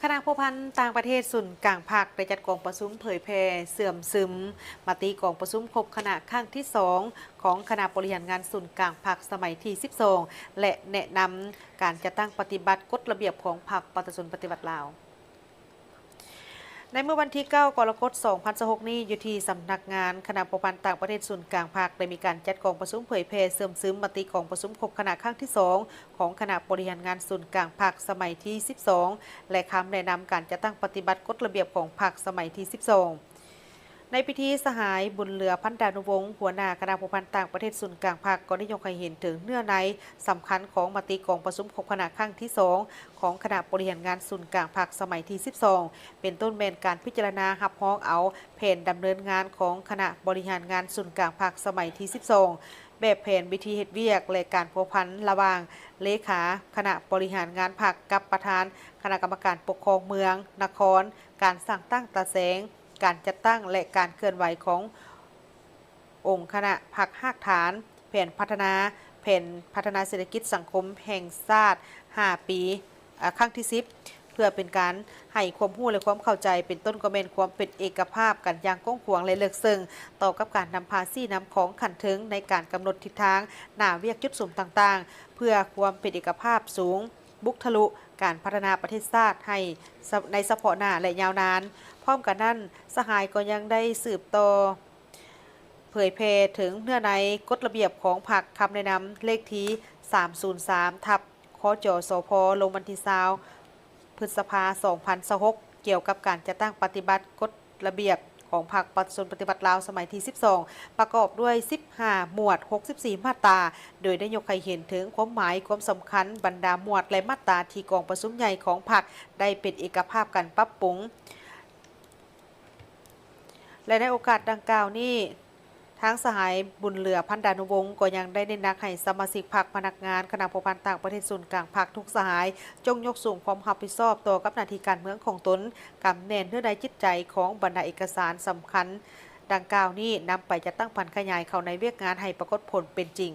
คณะผู้พันต่างประเทศศูนย์กลางภาคได้จัดกองประชุมเผยแพร่เสื่อมซึมมติกองประชุมครบคณะครั้งที่2ของคณะบริหารงานศูนย์กลางภาคสมัยที่12และแนะนำการจัดตั้งปฏิบัติกฎระเบียบของพรรคประชาชนปฏิวัติลาวในเมื่อวันที่ 9 กรกฎาคม 2026 นี้อยู่ที่สำนักงานคณะผู้พันต่างประเทศศูนย์กลางภาคได้มีการจัดกองประชุมเผยแพร่เสื่อมซึมมติกองประชุมครบคณะครั้งที่2ของคณะบริหารงานศูนย์กลางภาคสมัยที่12และคำแนะนำการจัดตั้งปฏิบัติกฎระเบียบของพรรคสมัยที่12ในพิธีสหายบุญเหลือพันดานุวงศ์หัวหน้าคณะผู้พันต่างประเทศศูนย์กลางภาคก็ได้ยกให้เห็นถึงเนื้อในสำคัญของมติกองประชุมครบคณะครั้งที่2ของคณะบริหารงานศูนย์กลางภาคสมัยที่12เป็นต้นแมนการพิจารณารับรองเอาแผนดำเนินงานของคณะบริหารงานศูนย์กลางภาคสมัยที่12แบบแผนวิธีเฮ็ดเวียกและการพัวพันระหว่างเลขาคณะบริหารงานภาคกับประธานคณะกรรมการปกครองเมืองนครการสร้างตั้งตาแสงการจัดตั้งและการเคลื่อนไหวขององค์คณะพรรคหากฐานแผนพัฒนาเศรษฐกิจสังคมแห่งชาติ5 ปีครั้งที่10เพื่อเป็นการให้ความรู้และความเข้าใจเป็นต้นกระเมนความเป็นเอกภาพกันอย่างก้องขวางและเลิกซึ่งต่อกับการนำพาซี่นำของขันถึงในการกำหนดทิศทางหน้าเวียกจุดสุ่มต่างๆเพื่อความเป็นเอกภาพสูงบุกทะลุการพัฒนาประเทศชาติให้ในเฉพาะหน้าและยาวนานพร้อมกันนั้นสหายก็ยังได้สืบต่อเผยแพร่ถึงเนื้อในกฎระเบียบของพรรคคำแนะนำเลขที่303ทับคจสพลงวันที่20พฤษภาคม 2026เกี่ยวกับการจัดตั้งปฏิบัติกฎระเบียบของพรรคประชาชนปฏิบัติลาวสมัยที่12ประกอบด้วย15หมวด64มาตราโดยได้ยกให้เห็นถึงความหมายความสำคัญบรรดาหมวดและมาตราที่กองประชุมใหญ่ของพรรคได้เป็นเอกภาพกันปรับปรุงและในโอกาสดังกล่าวนี้ทางสหายบุญเหลือพันดานุวงศ์ก็ยังได้เน้นหนักให้สมาชิกพรรคพนักงานคณะผู้พันต่างประเทศศูนย์กลางพรรคทุกสหายจงยกสูงความรับผิดชอบต่อกับหน้าที่การเมืองของตนกำแน่นเนื้อในจิตใจของบรรดาเอกสารสำคัญดังกล่าวนี้นำไปจัดตั้งพันขยายเข้าในเวียกงานให้ปรากฏผลเป็นจริง